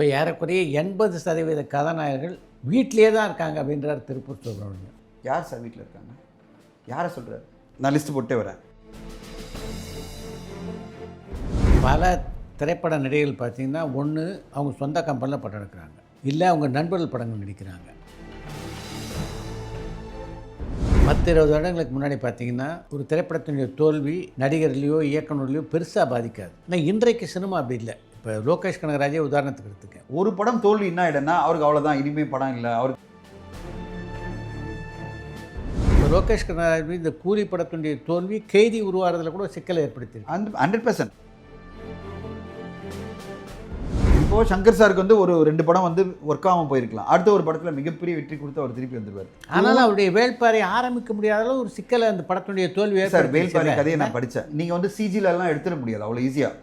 இப்போ ஏறக்குறைய 80% கதாநாயகர்கள் வீட்டிலே தான் இருக்காங்க அப்படின்றார் திருப்பூர் சுப்ரமணியம். யார் சார் வீட்டில் இருக்காங்க? யாரை சொல்கிறார்? நான் லிஸ்ட்டு போட்டே வரேன். பல திரைப்பட நடிகர்கள் பார்த்தீங்கன்னா, ஒன்று அவங்க சொந்த கம்பெனியில் படம் எடுக்கிறாங்க, இல்லை அவங்க நண்பர்கள் படங்கள் நடிக்கிறாங்க. 10-20 வருடங்களுக்கு முன்னாடி பார்த்தீங்கன்னா, ஒரு திரைப்படத்தினுடைய தோல்வி நடிகர்லையோ இயக்குநர்லையோ பெருசாக பாதிக்காது. ஆனால் இன்றைக்கு சினிமா அப்படி இல்லை. இப்போ லோகேஷ் கனகராஜே உதாரணத்துக்கு எடுத்துக்கேன். ஒரு படம் தோல்வி என்ன ஆகிடும்னா அவருக்கு அவ்வளோதான், இனிமேல் படம் இல்லை அவருக்கு. இப்போ லோகேஷ் கனகராஜ் இந்த கூலி படத்தினுடைய தோல்வி கைதி உருவாகிறதுல கூட சிக்கலை ஏற்படுத்தியிருக்கு. 100%. இப்போது சங்கர் சாருக்கு வந்து ஒரு 2 படம் வந்து ஒர்க் ஆகாமல் போயிருக்கலாம். அடுத்த ஒரு படத்தில் மிகப்பெரிய வெற்றி கொடுத்து அவர் திருப்பி வந்துடுவார். ஆனாலும் அவருடைய வேள்பாறை ஆரம்பிக்க முடியாத அளவு ஒரு சிக்கலை அந்த படத்தினுடைய தோல்வி. சார், வேள்பாறை கதையை நான் படித்தேன். நீங்கள் வந்து சிஜிலெல்லாம் எடுத்துட முடியாது அவ்வளோ ஈஸியாக.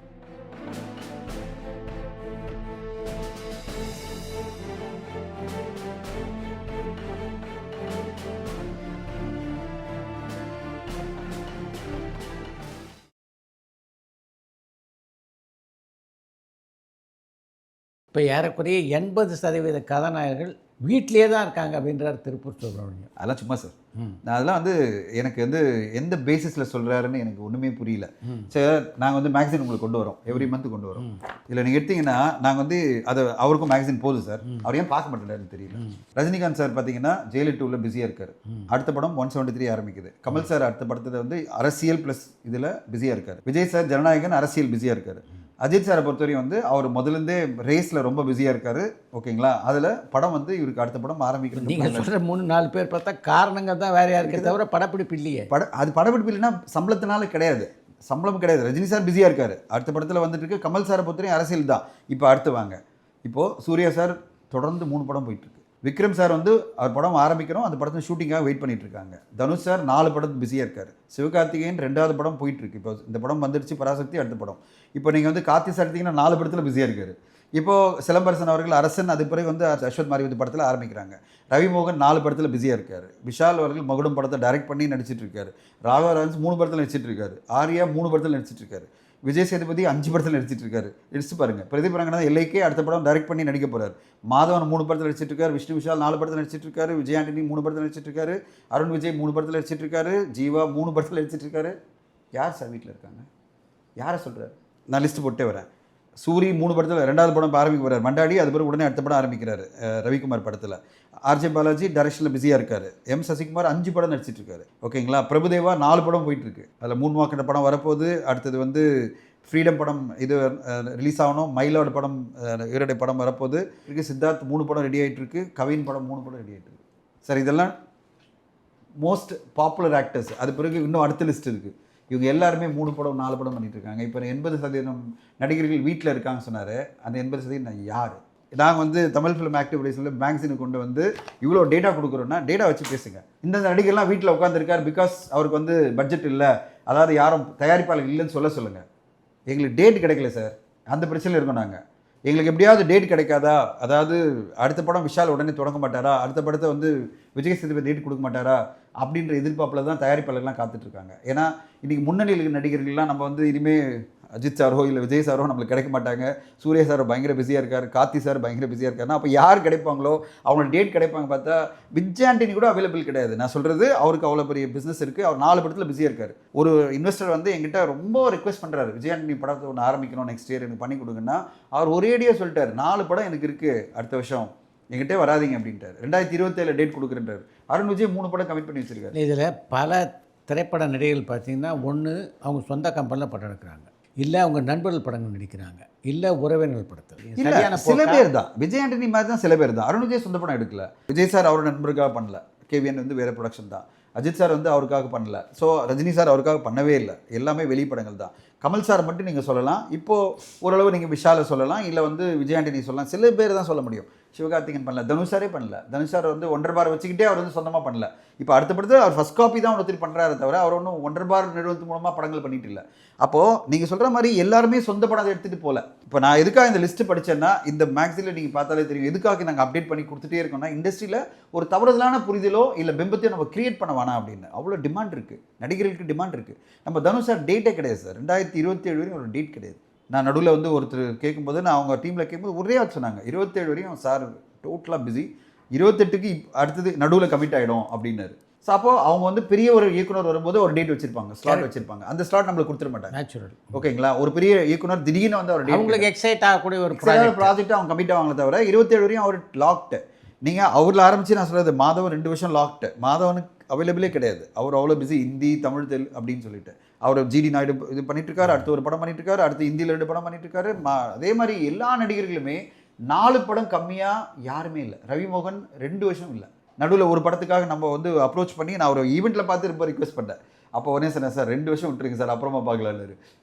இப்போ ஏறக்குறைய 80% கதாநாயகர்கள் வீட்டிலே தான் இருக்காங்க அப்படின்றார் திருப்பூர் சுப்ரமணியம். அதெல்லாம் சும்மா சார். நான் அதெல்லாம் வந்து எனக்கு வந்து எந்த பேசிஸில் சொல்கிறாருன்னு எனக்கு ஒன்றுமே புரியல. சார், நாங்கள் வந்து மேக்சின் உங்களுக்கு கொண்டு வரோம், எவ்ரி மந்த் கொண்டு வரோம். இதில் நீங்கள் எடுத்தீங்கன்னா நாங்கள் வந்து அதை அவருக்கும் மேக்சின் போகுது சார். அவர் ஏன் பார்க்க மாட்டேன்னு தெரியல. ரஜினிகாந்த் சார் பார்த்தீங்கன்னா ஜெயிலு 2ல் பிஸியாக இருக்கார். அடுத்த படம் 173 ஆரம்பிக்குது. கமல் சார் அடுத்த படத்தில் வந்து அரசியல் ப்ளஸ் இதில் பிஸியாக இருக்கார். விஜய் சார் ஜனநாயகன் அரசியல் பிஸியாக இருக்கார். அஜித் சாரை பொறுத்தவரையும் வந்து அவர் முதலேருந்தே ரேஸில் ரொம்ப பிஸியாக இருக்கார். ஓகேங்களா? அதில் படம் வந்து இவருக்கு அடுத்த படம் ஆரம்பிக்கிறது. நீங்கள் சொல்கிற 3-4 பேர் பார்த்தா காரணங்கள் தான் வேறு யாருக்கே தவிர படப்பிடிப்பு இல்லையே. அது படப்பிடிப்பு இல்லைன்னா சம்பளத்தினால கிடையாது, சம்பளம் கிடையாது. ரஜினி சார் பிஸியாக இருக்கார். அடுத்த படத்தில் வந்துட்டு இருக்கு. கமல் சாரை பொறுத்தவரையும் அரசியல் தான். இப்போ அடுத்து வாங்க, இப்போது சூர்யா சார் தொடர்ந்து 3 படம் போயிட்டுருக்கு. விக்ரம் சார் வந்து அவர் படம் ஆரம்பிக்கிறோம், அந்த படத்தில் ஷூட்டிங்காக வெயிட் பண்ணிட்டு இருக்காங்க. தனுஷ் சார் 4 படத்துக்கு பிஸியாக இருக்கார். சிவகார்த்திகேயன் 2வது படம் போயிட்டுருக்கு. இப்போ இந்த படம் வந்துடுச்சு, பராசக்தி அடுத்த படம். இப்போ நீங்கள் வந்து கார்த்தி சார் எடுத்தீங்கன்னா 4 படத்தில் பிஸியாக இருக்கார். இப்போது சிலம்பரசன் அவர்கள் அரசன், அது பிறகு வந்து அஸ்வத் மாரிமுத்து படத்தில் ஆரம்பிக்கிறாங்க. ரவிமோகன் 4 படத்தில் பிஸியாக இருக்கார். விஷால் அவர்கள் மகுடம் படத்தை டைரக்ட் பண்ணி நடிச்சிட்டு இருக்காரு. ராகவராஜ் 3 படத்தில் நடிச்சிட்டு இருக்காரு. ஆர்யா 3 படத்தில் நடிச்சிட்டு இருக்காரு. விஜய் சேதுபதி 5 படத்தில் நடிச்சிட்டு இருக்காரு. எடுத்து பாருங்க. பிரதீப் ரங்கநாதன் எல்லைக்கே அடுத்த படம் டைரக்ட் பண்ணி நடிக்க போறாரு. மாதவன் 3 படத்தில் நடிச்சிட்டு இருக்காரு. விஷ்ணு விஷால் 4 படத்தில் நடிச்சிட்டு இருக்காரு. விஜய் ஆண்டனி 3 படத்தில் நடிச்சிட்டு இருக்காரு. அருண் விஜய் 3 படத்தில் நடிச்சிட்டு இருக்காரு. ஜீவா 3 படத்தில் நடிச்சிட்டு இருக்காரு. யார் சார் வீட்டில் இருக்காங்க? யாரை சொல்கிறார்? நான் லிஸ்ட்டு போட்டே வரேன். சூரி 3 படத்தில் 2வது படம் ஆரம்பிக்க போகிறார். மண்டாடி, அது பிறகு உடனே அடுத்த படம் ஆரம்பிக்கிறாரு ரவிக்குமார் படத்தில். ஆர்ஜே பாலாஜி டைரக்ஷனில் பிஸியாக இருக்கார். எம் சசிகுமார் 5 படம் நடிச்சிட்டு இருக்காரு. ஓகேங்களா? பிரபுதேவா 4 படம் போயிட்டுருக்கு. அதில் 3 வாக்கிற படம் வரப்போகுது. அடுத்தது வந்து ஃப்ரீடம் படம் இது ரிலீஸ் ஆகணும். மயிலோட படம் இவருடைய படம் வரப்போகுது. சித்தார்த் 3 படம் ரெடி ஆகிட்டு இருக்கு. கவின் படம் 3 படம் ரெடி ஆகிட்டு இருக்கு. சார், இதெல்லாம் மோஸ்ட் பாப்புலர் ஆக்டர்ஸ். அது பிறகு இன்னும் அடுத்த லிஸ்ட் இருக்குது. இவங்க எல்லாருமே 3 படம் 4 படம் பண்ணிட்டு இருக்காங்க. இப்போ 80% நடிகர்கள் வீட்டில் இருக்காங்க சொன்னார். அந்த 80% யார்? நாங்கள் வந்து தமிழ் ஃபிலிம் ஆக்டிவிட்டீஸில் மேக்சினுக்கு கொண்டு வந்து இவ்வளோ டேட்டா கொடுக்குறோன்னா டேட்டா வச்சு பேசுங்க. இந்த நடிகர்லாம் வீட்டில் உட்காந்துருக்கார் பிகாஸ் அவருக்கு வந்து பட்ஜெட் இல்லை, அதாவது யாரும் தயாரிப்பாளர் இல்லைன்னு சொல்லுங்கள். எங்களுக்கு டேட் கிடைக்கல சார், அந்த பிரச்சனையில் இருக்கோம் நாங்கள். எங்களுக்கு எப்படியாவது டேட் கிடைக்காதா? அதாவது அடுத்த படம் விஷால் உடனே தொடங்க மாட்டாரா? அடுத்த படத்தை வந்து விஜய் சேதுபதி டேட் கொடுக்க மாட்டாரா? அப்படின்ற எதிர்பார்ப்பில் தான் தயாரிப்பாளர்கள்லாம் காத்துட்ருக்காங்க. ஏன்னா இன்றைக்கி முன்னணியில் இருக்கிற நடிகர்கள்லாம் நம்ம வந்து இனிமேல் அஜித் சாரோ இல்லை விஜய் சாரோ நம்மளுக்கு கிடைக்க மாட்டாங்க. சூர்யா சார் பயங்கர பிஸியாக இருக்கார். கார்த்தி சார் பயங்கர பிஸியாக இருக்காருன்னா அப்போ யார் கிடைப்பாங்களோ அவங்களோட டேட் கிடைப்பாங்க. பார்த்தா விஜய் ஆண்டனி கூட அவைலபிள் கிடையாது. நான் சொல்கிறது, அவருக்கு அவ்வளோ பெரிய பிஸ்னஸ் இருக்குது. அவர் 4 படத்தில் பிஸியாக இருக்கார். ஒரு இன்வெஸ்டர் வந்து எங்கிட்ட ரொம்ப ரெக்வஸ்ட் பண்ணுறாரு, விஜய் ஆண்டனி படத்தை ஒன்று ஆரம்பிக்கணும் நெக்ஸ்ட் இயர், எனக்கு பண்ணி கொடுங்கன்னா. அவர் ஒரேடியாக சொல்லிட்டார், 4 படம் எனக்கு இருக்குது அடுத்த வருஷம், எங்கிட்டே வராதிங்க அப்படின்ட்டார். 2027 டேட் கொடுக்குறேன்றார். அருண் விஜய் 3 படம் கமிட் பண்ணி வச்சிருக்காரு. இதில் பல திரைப்பட நடிகர்கள் பார்த்தீங்கன்னா, ஒன்று அவங்க சொந்த கம்பெனியில் படம் எடுக்கிறாங்க, இல்லை அவங்க நண்பர்கள் படங்கள் நடிக்கிறாங்க, இல்லை உறவினர்கள் படத்தில். சரியான சில பேர் தான். விஜய் ஆண்டனி மாதிரி தான் சில பேர் தான். அருண் விஜய் சொந்த படம் எடுக்கல. விஜய் சார் அவரோட நண்பருக்காக பண்ணல. கேவிஎன் வந்து வேறு ப்ரொடக்ஷன் தான். அஜித் சார் வந்து அவருக்காக பண்ணல. ஸோ ரஜினி சார் அவருக்காக பண்ணவே இல்லை. எல்லாமே வெளிப்படங்கள் தான். கமல் சார் மட்டும் நீங்கள் சொல்லலாம். இப்போது ஓரளவு நீங்கள் விஷாலை சொல்லலாம், இல்லை வந்து விஜய் ஆண்டனி சொல்லலாம். சில பேர் தான் சொல்ல முடியும். சிவகார்த்திகன் பண்ணல, தனுஷாரே பண்ணல. தனுஷார் வந்து 1.5 பார் வச்சுக்கிட்டே அவர் வந்து சொந்தமாக பண்ணல. இப்போ அடுத்த படத்தில் அவர் ஃபஸ்ட் காப்பி தான் ஒருத்தர் பண்ணுறாரு தவிர அவர் ஒன்றும் 1.5 பார் நிறுவனத்து மூலமாக படங்கள் பண்ணிட்டு இல்லை. அப்போது நீங்கள் சொல்கிற மாதிரி எல்லாருமே சொந்த படம் எடுத்துகிட்டு போகல. இப்போ நான் எதுக்காக இந்த லிஸ்ட்டு படித்தேன்னா, இந்த மேக்ஸில் நீங்கள் பார்த்தாலே தெரியும் எதுக்காக நாங்கள் அப்டேட் பண்ணி கொடுத்துட்டே இருக்கோம்னா, இண்டஸ்ட்ரியில் ஒரு தவறுதலான புரிதலோ இல்லை பிம்பத்தையோ நம்ம கிரியேட் பண்ண வேணாம் அப்படின்னு. அவ்வளோ டிமாண்ட் இருக்குது, நடிகர்களுக்கு டிமாண்ட் இருக்குது. நம்ம தனுஷ் சார் டேட்டே கிடையாது சார். 2027 வரைக்கும் ஒரு டேட் கிடையாது. நான் நடுவில் வந்து ஒருத்தர் கேட்கும்போது நான் அவங்க டீமில் கேட்கும்போது ஒரே வார்த்தை சொன்னாங்க 27 வரையும் சார் டோட்டலாக பிஸி, 28க்கு அடுத்தது நடுவில் கமிட் ஆகிடும் அப்படின்னாரு. ஸோ அப்போ அவங்க வந்து பெரிய ஒரு இயக்குனர் வரும்போது ஒரு டேட் வச்சிருப்பாங்க, ஸ்லாட் வச்சிருப்பாங்க. அந்த ஸ்லாட் நம்மளுக்கு கொடுத்துட மாட்டாங்க, நேச்சுரல். ஓகேங்களா? ஒரு பெரிய இயக்குனர் திடீர்னு வந்து அவர் அவங்களுக்கு எக்ஸைட் ஆகக்கூடிய ஒரு ப்ராஜெக்ட் அவங்க கமிட் ஆவாங்களே தவிர 27 வரையும் அவர் லாக்டு. நீங்கள் அவரில் ஆரம்பித்து நான் சொல்கிறது மாதவன் 2 வருஷம் லாக்டு. மாதவனுக்கு அவைலபிளே கிடையாது, அவர் அவ்வளோ பிஸி, ஹிந்தி தமிழ் தெலுங்கு அப்படின்னு சொல்லிட்டு. அவர் ஜிடி நாயுடு இது பண்ணிட்டு இருக்காரு, அடுத்து ஒரு படம் பண்ணிட்டு இருக்காரு, அடுத்து ஹிந்தியில் 2 படம் பண்ணிட்டு இருக்காரு. அதே மாதிரி எல்லா நடிகர்களுமே 4 படம் கம்மியாக யாருமே இல்லை. ரவிமோகன் 2 வருஷம் இல்லை. நடுவில் ஒரு படத்துக்காக நம்ம வந்து அப்ரோச் பண்ணி நான் ஒரு ஈவெண்ட்டில் பார்த்து ரொம்ப ரிக்வெஸ்ட் பண்ணேன். அப்போ உடனே சொன்னேன், சார் 2 வருஷம் விட்டுருங்க சார், அப்புறமா பார்க்கலான்னு.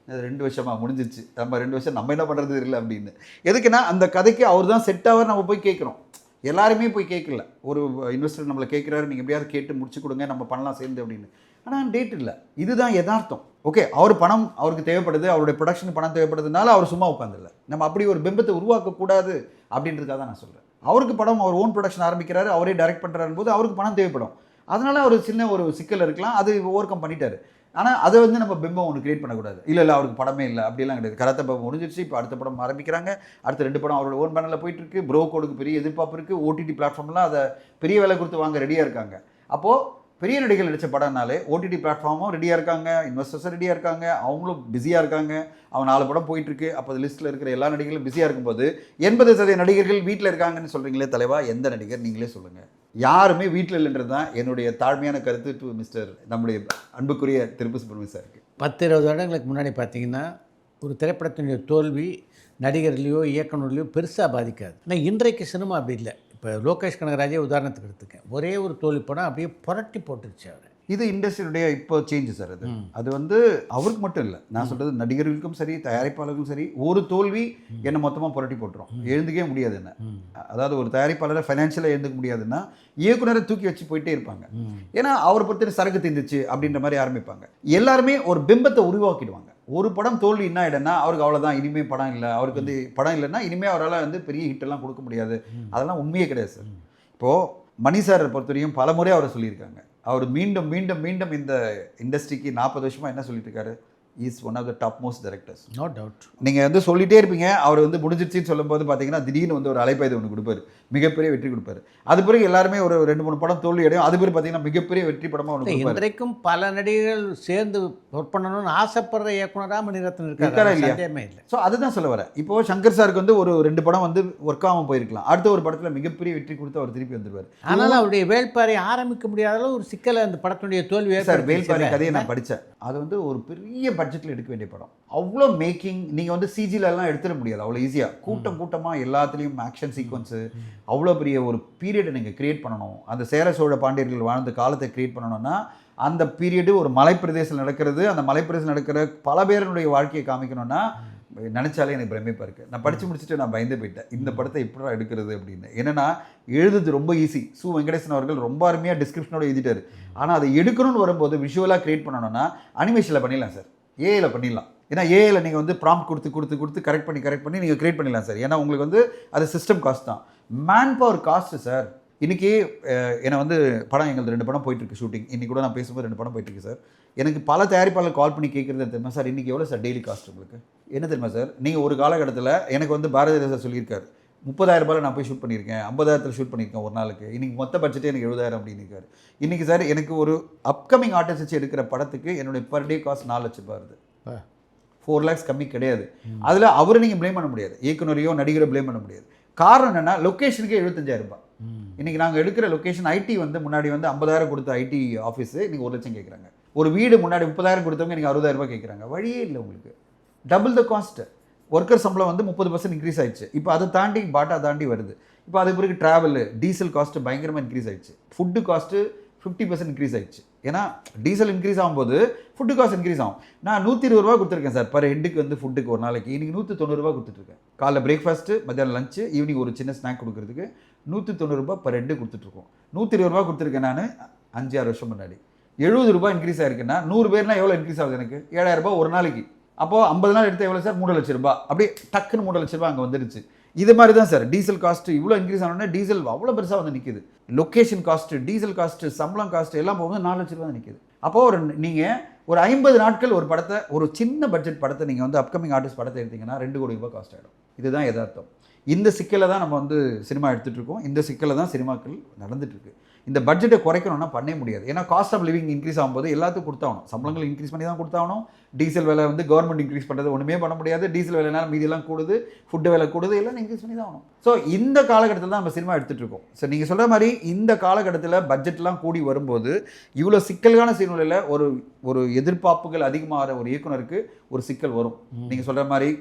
2 வருஷமா முடிஞ்சிச்சு, நம்ம 2 வருஷம் நம்ம என்ன பண்ணுறது இல்லை அப்படின்னு. எதுக்குன்னா அந்த கதைக்கு அவர் தான் செட் ஆவர் நம்ம போய் கேட்குறோம். எல்லாருமே போய் கேட்கல. ஒரு இன்வெஸ்டர் நம்மளை கேட்குறாரு, நீங்கள் எப்படியாவது கேட்டு முடிச்சு கொடுங்க, நம்ம பண்ணலாம் சேர்ந்து அப்படின்னு. ஆனால் டேட் இல்லை. இதுதான் யதார்த்தம். ஓகே, அவர் பணம் அவருக்கு தேவைப்படுது, அவருடைய ப்ரொடக்ஷனுக்கு பணம் தேவைப்படுறதுனால அவர் சும்மா உட்காந்துல்ல. நம்ம அப்படி ஒரு பிம்பத்தை உருவாக்கக்கூடாது அப்படின்றதுக்காக தான் நான் சொல்கிறேன். அவருக்கு படம், அவர் ஓன் ப்ரொடக்ஷன் ஆரம்பிக்கிறாரு, அவரே டைரக்ட் பண்ணுறாரு போது அவருக்கு பணம் தேவைப்படும். அதனால ஒரு சின்ன ஒரு சிக்கல் இருக்கலாம், அது ஓவர் கம் பண்ணிட்டாரு. ஆனால் அதை வந்து நம்ம பிம்பம் ஒன்று கிரியேட் பண்ணக்கூடாது. இல்லை அவருக்கு படமே இல்லை அப்படிலாம் கிடையாது. கராத்தே படம் முடிஞ்சிருச்சு, இப்போ அடுத்த படம் ஆரம்பிக்கிறாங்க, அடுத்த 2 படம் அவரோட ஓன் பேனலில் போயிட்டுருக்கு. ப்ரோ கோடுக்கு பெரிய எதிர்பார்ப்பு இருக்குது. ஓடிடி பிளாட்ஃபார்ம்லாம் அதை பெரிய விலை கொடுத்து வாங்க ரெடியாக இருக்காங்க. அப்போது பெரிய நடிகர்கள் நடித்த படம்னாலே ஓடிடி பிளாட்ஃபார்மும் ரெடியாக இருக்காங்க, இன்வெஸ்டர்ஸும் ரெடியாக இருக்காங்க, அவங்களும் பிஸியாக இருக்காங்க. அவன் 4 படம் போயிட்டுருக்கு. அப்போ அது லிஸ்ட்டில் இருக்கிற எல்லா நடிகர்களும் பிஸியாக இருக்கும்போது 80% நடிகர்கள் வீட்டில் இருக்காங்கன்னு சொல்கிறீங்களே தலைவா, எந்த நடிகர் நீங்களே சொல்லுங்கள். யாருமே வீட்டில் இல்லைன்றது தான் என்னுடைய தாழ்மையான கருத்து டு மிஸ்டர் நம்முடைய அன்புக்குரிய திருப்பு சுப்ரமணியம் சாருக்கு. 10-20 வருடங்களுக்கு முன்னாடி பார்த்தீங்கன்னா ஒரு திரைப்படத்தினுடைய தோல்வி நடிகர்லையோ இயக்குனர்லையோ பெருசாக பாதிக்காது. ஆனால் இன்றைக்கு சினிமா அப்படி இல்லை. இப்போ லோகேஷ் கனகராஜே உதாரணத்துக்கு எடுத்துக்கேன். ஒரே ஒரு தோல்வி படம் அப்படியே புரட்டி போட்டுருச்சு அவர். இது இண்டஸ்ட்ரியுடைய இப்போ சேஞ்சு சார். அது வந்து அவருக்கு மட்டும் இல்லை, நான் சொல்கிறது நடிகர்களுக்கும் சரி, தயாரிப்பாளர்களுக்கும் சரி. ஒரு தோல்வி என்னை மொத்தமாக புரட்டி போட்டுரும், எழுந்துக்கவே முடியாது என்ன. அதாவது ஒரு தயாரிப்பாளரை ஃபைனான்ஷியலாக எழுந்துக்க முடியாதுன்னா இயக்குனரை தூக்கி வச்சு போயிட்டே இருப்பாங்க. ஏன்னா அவரை பற்றி சரக்கு தீர்ந்துச்சு அப்படின்ற மாதிரி ஆரம்பிப்பாங்க. எல்லாருமே ஒரு பிம்பத்தை உருவாக்கிடுவாங்க. ஒரு படம் தோல்வி என்ன ஆகிடும்னா அவருக்கு அவ்வளோதான், இனிமேல் படம் இல்லை, அவருக்கு வந்து படம் இல்லைன்னா இனிமேல் அவரால் வந்து பெரிய ஹிட்டெல்லாம் கொடுக்க முடியாது. அதெல்லாம் உண்மையே கிடையாது சார். இப்போது மணி சாரை பொறுத்தவரையும் பல முறை அவரை சொல்லியிருக்காங்க. அவர் மீண்டும் மீண்டும் மீண்டும் இந்த இண்டஸ்ட்ரிக்கு 40 வருஷமாக என்ன சொல்லிட்டு இருக்காரு, is one of the top most directors. No doubt. நீங்கள் வந்து சொல்லிகிட்டே இருப்பீங்க, அவர் வந்து முடிஞ்சிருச்சின்னு சொல்லும்போது பார்த்தீங்கன்னா திடீர்னு வந்து ஒரு அலைப்பாய்து ஒன்று கொடுப்பாரு, மிகப்பெரிய வெற்றி கொடுப்பாரு. அது பிறகு எல்லாருமே ஒரு 2-3 படம் தோல்வி அடையும். அது பிறகு பார்த்தீங்கன்னா மிகப்பெரிய வெற்றி படமாக ஒன்று கொடுப்பாரு. இன்றைக்கும் பல நடிகர்கள் சேர்ந்து ஒர்க் பண்ணணும்னு ஆசைப்படுற இயக்குனராக மணிரத்னம் இருக்காரா இல்லையா? இல்லை. ஸோ அதுதான் சொல்ல வரேன். இப்போது சங்கர் சாருக்கு வந்து ஒரு 2 படம் வந்து ஒர்க் ஆகாமல் போயிருக்கலாம், அடுத்த ஒரு படத்தில் மிகப்பெரிய வெற்றி கொடுத்து அவர் திருப்பி வந்துடுவார். ஆனால் அவருடைய வேள்பாறை ஆரம்பிக்க முடியாத அளவு ஒரு சிக்கலை அந்த படத்தினுடைய தோல்வி. சார் வேள்பாறை கதையை நான் படித்தேன். அது வந்து ஒரு பெரிய பட்ஜெட்டில் எடுக்க வேண்டிய படம். அவ்வளோ மேக்கிங் நீங்கள் வந்து சிஜிலெலாம் எடுத்துட முடியாது அவ்வளோ ஈஸியாக. கூட்டமாக எல்லாத்துலேயும் ஆக்ஷன் சீக்வன்ஸு, அவ்வளோ பெரிய ஒரு பீரியடை நீங்கள் க்ரியேட் பண்ணணும். அந்த சேர சோழ பாண்டியர்கள் வாழ்ந்த காலத்தை க்ரியேட் பண்ணணும்னா அந்த பீரியடு ஒரு மலைப்பிரதேசத்தில் நடக்கிறது. அந்த மலைப்பிரதேசம் நடக்கிற பல பேருடைய வாழ்க்கையை காமிக்கணும்னா நினச்சாலே எனக்கு பிரமிப்பாக இருக்குது. நான் படித்து முடிச்சுட்டு நான் பயந்து போயிட்டேன், இந்த படத்தை எப்படா எடுக்கிறது அப்படின்னு. என்னென்னா எழுதுறது ரொம்ப ஈஸி. சு வெங்கடேசன் அவர்கள் ரொம்ப அருமையாக டிஸ்கிரிப்ஷனோட எழுதிட்டார். ஆனால் அதை எடுக்கணும்னு வரும்போது விஷுவலாக க்ரியேட் பண்ணணும்னா அனிமேஷனில் பண்ணிடலாம் சார், ஏஐயில் பண்ணிடலாம். ஏன்னா ஏஐயில் நீங்கள் வந்து ப்ராம்ப்ட் கொடுத்து கரெக்ட் பண்ணி நீங்கள் க்ரியேட் பண்ணிடலாம் சார். ஏன்னா உங்களுக்கு வந்து அது சிஸ்டம் காஸ்ட் தான், மேன் பவர் காஸ்ட்டு சார். இன்றைக்கி என்னை வந்து படம் எங்களுக்கு 2 படம் போயிட்டுருக்கு ஷூட்டிங். இன்றைக்கி கூட நான் பேசும்போது 2 படம் போயிட்டுருக்கு சார். எனக்கு பல தயாரிப்பாளர் கால் பண்ணி கேட்குறது தெரியுமா சார், இன்றைக்கி எவ்வளோ சார் டெய்லி காஸ்ட் உங்களுக்கு என்ன தெரியுமா சார்? நீங்கள் ஒரு காலகட்டத்தில் எனக்கு வந்து பாரதிய சார் சொல்லியிருக்காரு, 30,000 நான் போய் ஷூட் பண்ணியிருக்கேன், 50,000 ஷூட் பண்ணியிருக்கேன் ஒரு நாளுக்கு. இன்றைக்கி மொத்த பட்ஜெட்டே எனக்கு 70,000 அப்படின்னு இருக்காரு. இன்றைக்கி சார் எனக்கு ஒரு அப்கமிங் ஆர்டிஸ்ட் வச்சு எடுக்கிற படத்துக்கு என்னுடைய பர் டே காஸ்ட் 4 லட்சம் ரூபாய் வருது. 4 lakhs கம்மி கிடையாது. அதில் அவரை நீங்கள் ப்ளேம் பண்ண முடியாது, இயக்குனரையோ நடிகரோ ப்ளேம் பண்ண முடியாது. காரணம் என்னென்னா லொக்கேஷனுக்கே 75,000 ரூபாய். இன்றைக்கி நாங்கள் எடுக்கிற லொக்கேஷன் ஐடி வந்து முன்னாடி வந்து 50,000 கொடுத்த ஐடி ஆஃபீஸு இன்றைக்கி 1 லட்சம் கேட்குறாங்க. ஒரு வீடு முன்னாடி 30,000 கொடுத்தவங்க இன்றைக்கி 60,000 ரூபாய் கேட்குறாங்க. வழியே இல்லை உங்களுக்கு. Double the cost. ஒர்க்கர் சம்பளம் வந்து 30% இன்க்ரீஸ் ஆயிடுச்சு. இப்போ அதை தாண்டி பாட்டா தாண்டி வருது. இப்போ அது பிறகு ட்ராவலு டீசல் காஸ்ட்டு பயங்கரமாக இன்க்ரீஸ் ஆயிடுச்சு. ஃபுட்டு காஸ்ட்டு 50% இன்க்ரீஸ் ஆயிடுச்சு. ஏன்னா டீசல் இன்க்ரீஸ் ஆகும்போது ஃபுட்டு காஸ்ட் இன்க்ரீஸ் ஆகும். நான் 120 ரூபா கொடுத்துருக்கேன் சார் பர் ஹெட்டுக்கு வந்து ஃபுட்டுக்கு ஒரு நாளைக்கு. இன்றைக்கி 190 ரூபா கொடுத்துட்ருக்கேன். காலைல பிரேக்ஃபாஸ்ட்டு, மத்தியானம் லஞ்சு, ஈவினிங் ஒரு சின்ன ஸ்நாக் கொடுக்குறதுக்கு 190 ரூபா பர் ஹெட்டு கொடுத்துட்ருக்கோம். 120 ரூபா கொடுத்துருக்கேன் நான் 5-6 வருஷம் முன்னாடி. 70 ரூபா இன்க்ரீஸ் ஆயிருக்குன்னா 100 பேர்னா எவ்வளோ இன்க்ரீஸ் ஆகுது எனக்கு? 7,000 ரூபாய் ஒரு நாளைக்கு. அப்போது 50 நாள் எடுத்து எவ்வளோ சார்? 3 லட்சம் ரூபாய். அப்படியே டக்குன்னு 3 லட்ச ரூபாய் அங்கே வந்துருச்சு. இது மாதிரி தான் சார் டீசல் காஸ்ட்டு இவ்வளோ இன்க்ரீஸ் ஆனோடனே டீசல் அவ்வளோ பெருசாக வந்து நிற்கிது. லொக்கேஷன் காஸ்ட்டு, டீசல் காஸ்ட்டு, சம்பளம் காஸ்ட்டு எல்லாம் போகும்போது 4 லட்ச ரூபா தான் நிற்கிது. அப்போது ஒரு நீங்கள் ஒரு 50 நாட்கள் ஒரு படத்தை, ஒரு சின்ன பட்ஜெட் படத்தை நீங்கள் வந்து அப்கமிங் ஆர்டிஸ்ட் படத்தை எடுத்தீங்கன்னா 2 கோடி ரூபாய் காஸ்ட் ஆகிடும். இதுதான் யதார்த்தம். இந்த சிக்கலை தான் நம்ம வந்து சினிமா எடுத்துகிட்டு இருக்கோம். இந்த சிக்கலை தான் சினிமாக்கள் நடந்துட்டு இருக்கு. இந்த பட்ஜெட்டை குறைக்கணும்னா பண்ணவே முடியாது. ஏன்னா காஸ்ட் ஆஃப் லிவிங் இன்க்ரீஸ் ஆகும்போது எல்லாத்துக்கும் கொடுத்தாகணும். சம்பளங்கள் இன்க்ரீஸ் பண்ணி தான் கொடுத்தாகணும். டீசல் விலை வந்து கவர்மெண்ட் இன்க்ரீஸ் பண்ணுறது ஒன்றுமே பண்ண முடியாது. டீசல் விலைனால மீதியெல்லாம் கூடுது, ஃபுட்டு விலை கூடுது, எல்லாம் இன்க்ரீஸ் பண்ணி தான் ஆகணும். ஸோ இந்த காலகட்டத்தில் தான் நம்ம சினிமா எடுத்துகிட்டு இருக்கோம். ஸோ நீங்கள் சொல்கிற மாதிரி இந்த காலகட்டத்தில் பட்ஜெட்லாம் கூடி வரும்போது இவ்வளோ சிக்கல்கான சூழ்நிலையில் ஒரு எதிர்பார்ப்புகள் அதிகமாகிற ஒரு இயக்குனருக்கு ஒரு சிக்கல் வரும். நீங்கள் சொல்கிற மாதிரி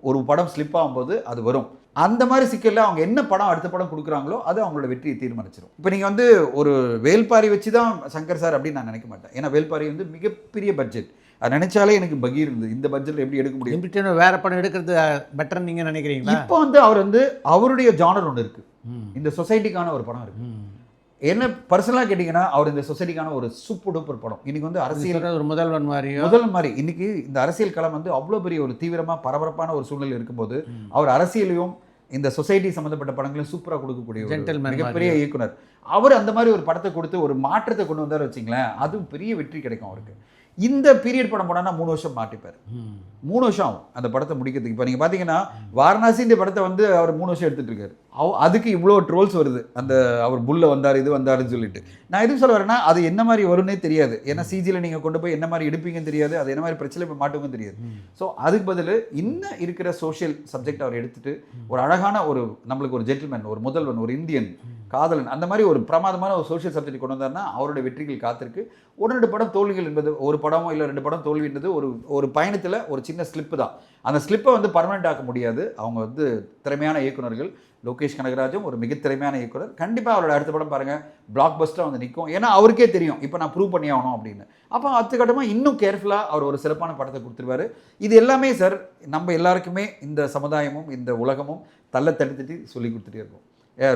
ஒரு படம் ஸ்லிப் ஆகும்போது அது வரும். அந்த மாதிரி சிக்கலில் அவங்க என்ன படம் அடுத்த படம் கொடுக்குறாங்களோ அது அவங்களோட வெற்றியை தீர்மானிச்சிடும். இப்போ நீங்கள் வந்து ஒரு வேல்பாரி வச்சு தான் சங்கர் சார் அப்படின்னு நான் நினைக்க மாட்டேன். ஏன்னா வேல்பாரி வந்து மிகப்பெரிய பட்ஜெட். அது நினைச்சாலே எனக்கு பகீர் இருந்தது. இந்த பட்ஜெட்டில் எப்படி எடுக்க முடியும்? வேற படம் எடுக்கிறது பெட்டர்னு நீங்கள் நினைக்கிறீங்களா? இப்போ வந்து அவர் வந்து அவருடைய ஜானர் ஒன்று இருக்குது. இந்த சொசைட்டிக்கான ஒரு படம் இருக்குது. என்ன பர்சனலாக கேட்டிங்கன்னா அவர் இந்த சொசைட்டிக்கான ஒரு சூப்பர் டூப்பர் படம். இன்னைக்கு வந்து அரசியல் ஒரு முதல்வன் மாதிரி இன்னைக்கு இந்த அரசியல் களம் வந்து அவ்வளோ பெரிய ஒரு தீவிரமாக பரபரப்பான ஒரு சூழ்நிலை இருக்கும்போது அவர் அரசியலையும் இந்த சொசைட்டி சம்மந்தப்பட்ட படங்களையும் சூப்பராக கொடுக்கக்கூடிய மிகப்பெரிய இயக்குனர். அவர் அந்த மாதிரி ஒரு படத்தை கொடுத்து ஒரு மாற்றத்தை கொண்டு வந்தார் வச்சிங்களேன், அதுவும் பெரிய வெற்றி கிடைக்கும் அவருக்கு. இந்த பீரியட் படம் போனா 3 வருஷம் மாட்டிப்பார். 3 வருஷம் ஆகும் அந்த படத்தை முடிக்கிறதுக்கு. இப்போ நீங்கள் பார்த்தீங்கன்னா வாரணாசி இந்த படத்தை வந்து அவர் 3 வருஷம் எடுத்துகிட்டு இருக்காரு. அதுக்கு இவ்வளோ ட்ரோல்ஸ் வருது. அந்த அவர் புல்ல வந்தார் இது வந்தாருன்னு சொல்லிட்டு. நான் எதுவும் சொல்ல வரேன்னா அது என்ன மாதிரி வரும்னே தெரியாது. ஏன்னா சிஜியில் நீங்கள் கொண்டு போய் என்ன மாதிரி எடுப்பீங்கன்னு தெரியாது. அது என்ன மாதிரி பிரச்சனை போய் மாட்டுங்கன்னு தெரியாது. ஸோ அதுக்கு பதில் இன்னும் இருக்கிற சோஷியல் சப்ஜெக்ட் அவர் எடுத்துட்டு ஒரு அழகான ஒரு நம்மளுக்கு ஒரு ஜென்டில்மேன், ஒரு முதல்வன், ஒரு இந்தியன் காதலன், அந்த மாதிரி ஒரு பிரமாதமான ஒரு சோஷியல் சப்ஜெக்ட் கொண்டு வந்தாருன்னா அவருடைய வெற்றிகள் காத்திருக்கு. 1-2 படம் தோல்விகள் என்பது, ஒரு படமோ இல்லை 2 படம் தோல்வி என்பது ஒரு பயணத்தில் ஒரு சின்ன ஸ்லிப்பு தான். அந்த ஸ்லிப்பை வந்து பர்மனெண்ட் ஆக்க முடியாது. அவங்க வந்து திறமையான இயக்குனர்கள். லோகேஷ் கனகராஜும் ஒரு மிக திறமையான இயக்குனர். கண்டிப்பாக அவரோட அடுத்த படம் பாருங்கள் பிளாக் பஸ்டராக வந்து நிற்கும். ஏன்னா அவருக்கே தெரியும் இப்போ நான் ப்ரூவ் பண்ணி ஆகணும் அப்படின்னு. அப்போ அடுத்த கட்டமாக இன்னும் கேர்ஃபுல்லாக அவர் ஒரு சிறப்பான படத்தை கொடுத்துருவாரு. இது எல்லாமே சார் நம்ம எல்லாருக்குமே இந்த சமுதாயமும் இந்த உலகமும் தள்ளி சொல்லி கொடுத்துட்டே இருக்கும்.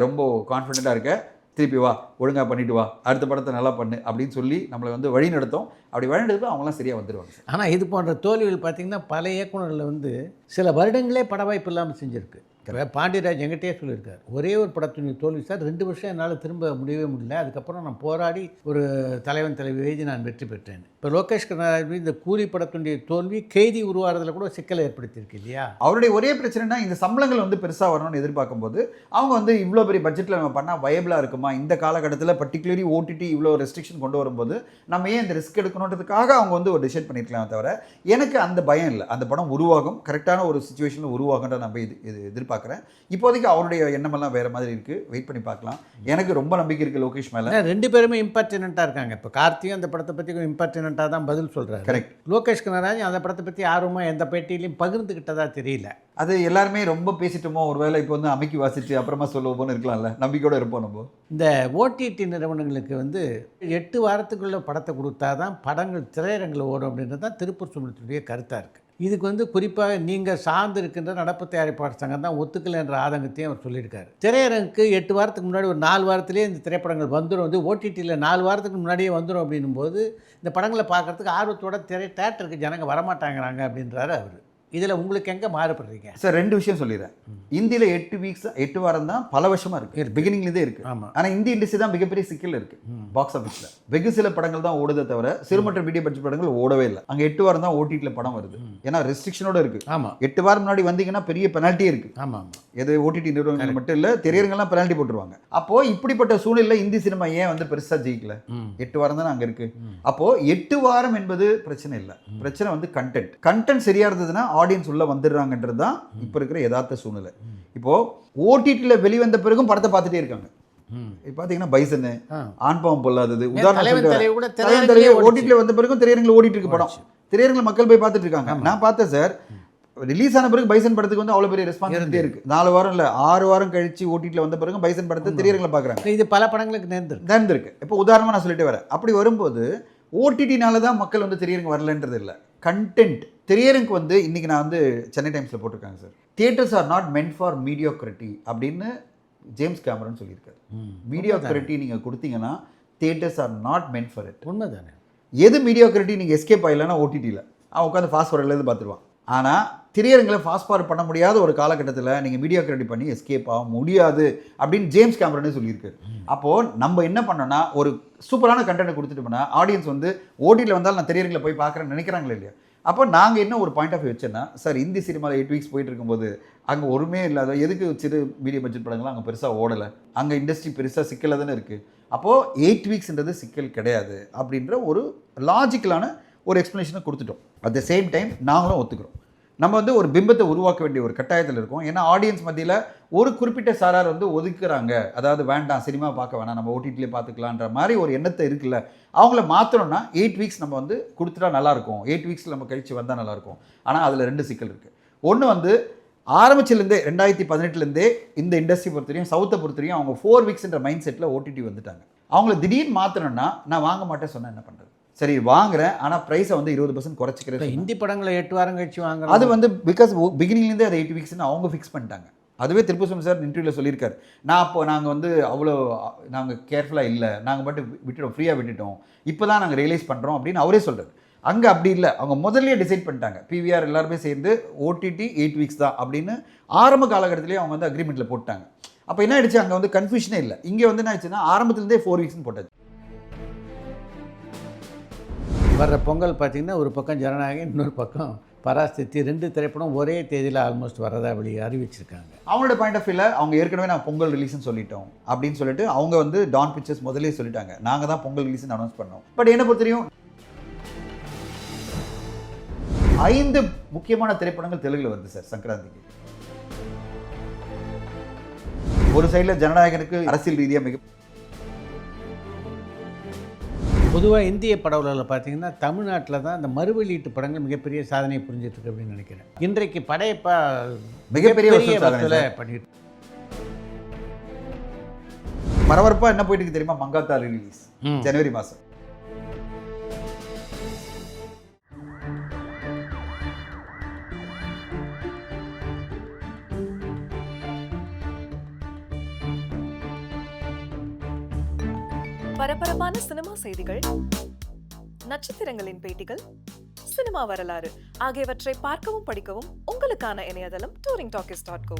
ரொம்ப கான்ஃபிடென்ட்டாக இருக்க, திருப்பி வா, ஒழுங்காக பண்ணிட்டு வா, அடுத்த படத்தை நல்லா பண்ணு அப்படின்னு சொல்லி நம்மளை வந்து வழி நடத்தும். அப்படி வழி நடத்தும் அவங்களாம் சரியாக வந்துடுவாங்க சார். ஆனால் இது போன்ற தோல்விகள் பார்த்திங்கன்னா பல இயக்குநர்களில் வந்து சில வருடங்களே பட வாய்ப்பு இல்லாமல் செஞ்சுருக்கு. பாண்டியராஜ் எங்கிட்டே சொல்லியிருக்காரு, ஒரே ஒரு படத்துடைய தோல்வி சார் 2 வருஷம் என்னால் திரும்ப முடியவே முடியல. அதுக்கப்புறம் நான் போராடி ஒரு தலைவன் தலைவி எழுதி நான் வெற்றி பெற்றேன். இப்போ லோகேஷ் கனகராஜ் இந்த கூலி படத்துடைய தோல்வி கைதி உருவாகிறதுல கூட சிக்கலை ஏற்படுத்தியிருக்கு இல்லையா? அவருடைய ஒரே பிரச்சனைனா இந்த சம்பளங்கள் வந்து பெருசாக வரணும்னு எதிர்பார்க்கும்போது அவங்க வந்து இவ்வளோ பெரிய பட்ஜெட்டில் நம்ம பண்ணால் வயபிளாக இருக்குமா? இந்த காலகட்டத்தில் பர்டிகுலரி ஓடிடி இவ்வளோ ரெஸ்ட்ரிக்ஷன் கொண்டு வரும்போது நம்ம ஏன் இந்த ரிஸ்க் எடுக்கணுன்றதுக்காக அவங்க வந்து ஒரு டிசைட் பண்ணியிருக்கலாம். தவிர எனக்கு அந்த பயம் இல்லை. அந்த படம் உருவாகும், கரெக்டான ஒரு சுச்சுவேஷனில் உருவாகுன்ற நம்ம எதிர்பார்க்குறேன். இப்போதைக்கு அவருடைய எண்ணமெல்லாம் வேறு மாதிரி இருக்குது. வெயிட் பண்ணி பார்க்கலாம். எனக்கு ரொம்ப நம்பிக்கை இருக்குது லோகேஷ் மேலே. 2 பேருமே இம்பார்ட்டண்ட்டாக இருக்காங்க. இப்போ கார்த்தியும் அந்த படத்தை பற்றி இம்பார்ட்டண்ட்டாக தான் பதில் சொல்கிறாரு. கரெக்ட். லோகேஷ் கனகராஜ் அந்த படத்தை பற்றி ஆர்வமாக எந்த பேட்டியிலையும் பகிர்ந்துக்கிட்டதா தெரியல. அது எல்லாருமே ரொம்ப பேசிட்டோமோ, ஒருவேளை இப்போ வந்து அமைக்கி வாசிட்டு அப்புறமா சொல்லுவோம்னு இருக்கலாம்ல, நம்பிக்கையோடு இருப்போம் நம்ம. இந்த ஓடிடி நிறுவனங்களுக்கு வந்து 8 வாரத்துக்குள்ள படத்தை கொடுத்தா தான் படங்கள் திரையரங்கில் ஓடும் அப்படின்றது தான் திருப்பூர் சுமத்துடைய கருத்தாக இருக்குது. இதுக்கு வந்து குறிப்பாக நீங்கள் சார்ந்து இருக்கின்ற நடப்பு தயாரிப்பாளர் சங்கம் தான் ஒத்துக்கலை என்ற ஆதங்கத்தையும் அவர் சொல்லியிருக்காரு. திரையரங்குக்கு 8 வாரத்துக்கு முன்னாடி ஒரு 4 வாரத்திலேயே இந்த திரைப்படங்கள் வந்துடும், வந்து ஓடிடியில் 4 வாரத்துக்கு முன்னாடியே வந்துடும் அப்படின்னும் போது இந்த படங்களை பார்க்குறதுக்கு ஆர்வத்தோட தேட்டருக்கு ஜனங்க வரமாட்டாங்கிறாங்க அப்படின்றாரு அவர். இதில் உங்களுக்கு எங்கே மாறுபடுறீங்க சார்? 2 விஷயம் சொல்லிடுறேன். இந்தியில் 8 வாரம் தான் பல வருஷமாக இருக்குது, பிகினிங்லேருந்தே இருக்குது. ஆமாம். ஆனால் இந்திய இண்டஸ்ட்ரி தான் மிகப்பெரிய சிக்கல் இருக்குது பாக்ஸ் ஆஃபீஸில். வெகு சில படங்கள் தான் ஓடுதே தவிர சிறு மற்றும் மீடியம் பட்ஜெட் படங்கள் ஓடவே இல்லை. அங்கே 8 வாரம் தான் ஓடிடியில் படம் வருது. ஏன்னா ரெஸ்ட்ரிக்ஷனோடு இருக்குது. ஆமாம். 8 வாரம் முன்னாடி வந்தீங்கன்னா பெரிய பெனால்ட்டியே இருக்குது. ஆமாம். எது ஓடிடி நிறுவனங்கள் மட்டும் இல்லை, திரையரங்கெல்லாம் பெனால்ட்டி போட்டுருவாங்க. அப்போது இப்படிப்பட்ட சூழ்நிலையில் இந்தி சினிமா ஏன் வந்து பெருசாக ஜெயிக்கல? 8 வாரம் தானே அங்கே இருக்குது. அப்போது 8 வாரம் என்பது பிரச்சனை இல்லை. பிரச்சனை வந்து கண்டென்ட் சரியாக இருந்ததுன்னா ஆடியன்ஸ் உள்ள வந்துடுறாங்கன்றது தான் இப்போ இருக்கிற யதார்த்த சூழ்நிலை. இப்போது ஓடிடியில் வெளிவந்த பிறகும் படத்தை பார்த்துட்டே இருக்காங்க. இப்போ பார்த்தீங்கன்னா பைசனு, ஆண்பாவம் பொல்லாதது, உதாரணம் ஓடிடியில் வந்த பிறகும் திரையரங்கில் ஓடிட்டு இருக்கு படம். திரையரங்கில் மக்கள் போய் பார்த்துட்டு இருக்காங்க. நான் பார்த்தேன் சார், ரிலீஸ் ஆன பிறகு பைசன் படத்துக்கு வந்து அவ்வளோ பெரிய ரெஸ்பான்சிபிலிட்டி இருக்குது. 4 வாரம் இல்லை 6 வாரம் கழிச்சு ஓடிடியில் வந்த பிறகு பைசன் படத்தை திரையரங்கில் பார்க்குறாங்க. இது பல படங்களுக்கு நேர்ந்திருக்கு. இப்போ உதாரணமாக நான் சொல்லிட்டு வரேன். அப்படி வரும்போது ஓடிடினால தான் மக்கள் வந்து திரையரங்கு வரலன்றது இல்லை, கண்டென்ட். திரையரங்கு வந்து இன்றைக்கி நான் வந்து சென்னை டைம்ஸில் போட்டிருக்காங்க sir, theatres are not meant for mediocrity அப்படின்னு ஜேம்ஸ் கேமரன் சொல்லியிருக்காரு. மீடியோக்ரிட்டி நீங்கள் கொடுத்தீங்கன்னா theatres are not meant for it. உண்மைதானே? எது மீடியோக்ரிட்டி நீங்கள் எஸ்கேப் ஆகலைன்னா ஓடிடியில் அவன் உட்காந்து ஃபாஸ்ட் ஃபார்வர்டில் பார்த்துருவான். ஆனால் திரையரங்களை ஃபாஸ்ட் ஃபார்வர்ட் பண்ண முடியாத ஒரு காலகட்டத்தில் நீங்கள் மீடியா ரெடி பண்ணி எஸ்கேப் ஆக முடியாது அப்படின்னு ஜேம்ஸ் கேமரனே சொல்லியிருக்காரு. அப்போது நம்ம என்ன பண்ணோன்னா ஒரு சூப்பரான கண்டென்ட் கொடுத்துட்டு போனால் ஆடியன்ஸ் வந்து ஓடியில் வந்தாலும் நான் திரையரங்களை போய் பார்க்குறேன்னு நினைக்கிறாங்களே இல்லையா. அப்போ நாங்கள் என்ன ஒரு பாயிண்ட் ஆஃப் வியூ வச்சோன்னா, சார் இந்தி சினிமாவில் 8 வீக்ஸ் போயிட்டு இருக்கும்போது அங்கே ஒருமே இல்லாத எதுக்கு சிறு மீடியம் பட்ஜெட் படங்கள்லாம் அங்கே பெருசாக ஓடலை, அங்கே இண்டஸ்ட்ரி பெருசாக சிக்கலாக தானே இருக்குது. அப்போது 8 வீக்ஸ்ன்றது சிக்கல் கிடையாது அப்படின்ற ஒரு லாஜிக்கலான ஒரு எக்ஸ்ப்ளனேஷனை கொடுத்துட்டோம். அட் த சேம் டைம் நாங்களும் ஒத்துக்கிறோம், நம்ம வந்து ஒரு பிம்பத்தை உருவாக்க வேண்டிய ஒரு கட்டாயத்தில் இருக்கோம். ஏன்னா ஆடியன்ஸ் மத்தியில் ஒரு குறிப்பிட்ட சாரார் வந்து ஒதுக்குறாங்க, அதாவது வேண்டாம் சினிமா பார்க்க வேணாம், நம்ம ஓடிடிலே பார்த்துக்கலான்ற மாதிரி ஒரு எண்ணத்தை இருக்குல்ல, அவங்கள மாற்றணும்னா 8 வீக்ஸ் நம்ம வந்து கொடுத்துட்டா நல்லாயிருக்கும், 8 வீக்ஸில் நம்ம கழிச்சு வந்தால் நல்லாயிருக்கும். ஆனால் அதில் 2 சிக்கல் இருக்குது. ஒன்று வந்து ஆரம்பிச்சிலேருந்தே 2018 இந்த இண்டஸ்ட்ரி பொறுத்தவரையும் சவுத்தை பொறுத்தவரையும் அவங்க 4 வீக்ஸ்ன்ற மைண்ட் செட்டில் ஓடிடி வந்துட்டாங்க. அவங்கள திடீர்னு மாற்றணும்னா நான் வாங்க மாட்டேன் சொன்னால் என்ன பண்ணுறது? சரி வாங்குறேன், ஆனால் ப்ரைஸை வந்து 20% குறைச்சிக்கிறேன். ஹிந்தி படங்களை 8 வாரம் கழிச்சு வாங்குறோம். அது வந்து பிகாஸ் பிகினிங்லேருந்தே அது 8 வீக்ஸ்னு அவங்க ஃபிக்ஸ் பண்ணிட்டாங்க. அதுவே திருப்பூர் சார் இன்டர்வியூவில் சொல்லியிருக்காரு, நாங்கள் வந்து அவ்வளோ நாங்கள் கேர்ஃபுல்லாக இல்லை, நாங்கள் மட்டும் விட்டுட்டோம், ஃப்ரீயாக விட்டுட்டோம், இப்போ தான் நாங்கள் ரியலைஸ் பண்ணுறோம் அப்படின்னு அவரே சொல்கிறார். அங்கே அப்படி இல்லை, அவங்க முதல்லயே டிசைட் பண்ணிட்டாங்க, பிவிஆர் எல்லாருமே சேர்ந்து ஓடிடி 8 வீக்ஸ் தான் அப்படின்னு ஆரம்ப காலகட்டத்திலேயே அவங்க வந்து அக்ரிமெண்ட்டில் போட்டாங்க. அப்போ என்ன ஆயிடுச்சு, அங்கே வந்து கன்ஃபியூஷனே இல்லை. இங்கே வந்து என்ன ஆயிடுச்சுன்னா ஆரம்பத்துலேருந்தே 4 வீக்ஸ்னு போட்டாச்சு. வர்ற பொங்கல் பார்த்திங்கன்னா ஒரு பக்கம் ஜனநாயகம், இன்னொரு பக்கம் பராஸ்தித்தி, 2 திரைப்படம் ஒரே தேதியில் ஆல்மோஸ்ட் வரதா வெளியே அறிவிச்சிருக்காங்க. அவங்களோட பாயிண்ட் ஆஃப் வியூவில் அவங்க ஏற்கனவே நான் பொங்கல் ரிலீஸ்னு சொல்லிட்டோம் அப்படின்னு சொல்லிட்டு அவங்க வந்து டான் பிக்சர்ஸ் முதலே சொல்லிட்டாங்க, நாங்கள் தான் பொங்கல் ரிலீஸ்னு அனௌன்ஸ் பண்ணோம். பட் என்ன பொறுத்தவரையும் 5 முக்கியமான திரைப்படங்கள் தெலுங்குல வருது சார் சங்கராந்திக்கு. ஒரு சைடில் ஜனநாயகனுக்கு அரசியல் ரீதியாக மிக பொதுவாக இந்திய படவுகளில் பார்த்தீங்கன்னா தமிழ்நாட்டில் தான் அந்த மறுவெளியீட்டு படங்கள் மிகப்பெரிய சாதனையை புரிஞ்சிட்ருக்கு அப்படின்னு நினைக்கிறேன். இன்றைக்கு படையப்பா மிகப்பெரிய பண்ணிட்டு பரபரப்பாக என்ன போயிட்டு இருக்கு தெரியுமா, மங்காத்தா ரிலீஸ் ஜனவரி மாதம். பரபரப்பான சினிமா செய்திகள், நட்சத்திரங்களின் பேட்டிகள், சினிமா வரலாறு ஆகியவற்றை பார்க்கவும் படிக்கவும் உங்களுக்கான இணையதளம் touringtalkies.co.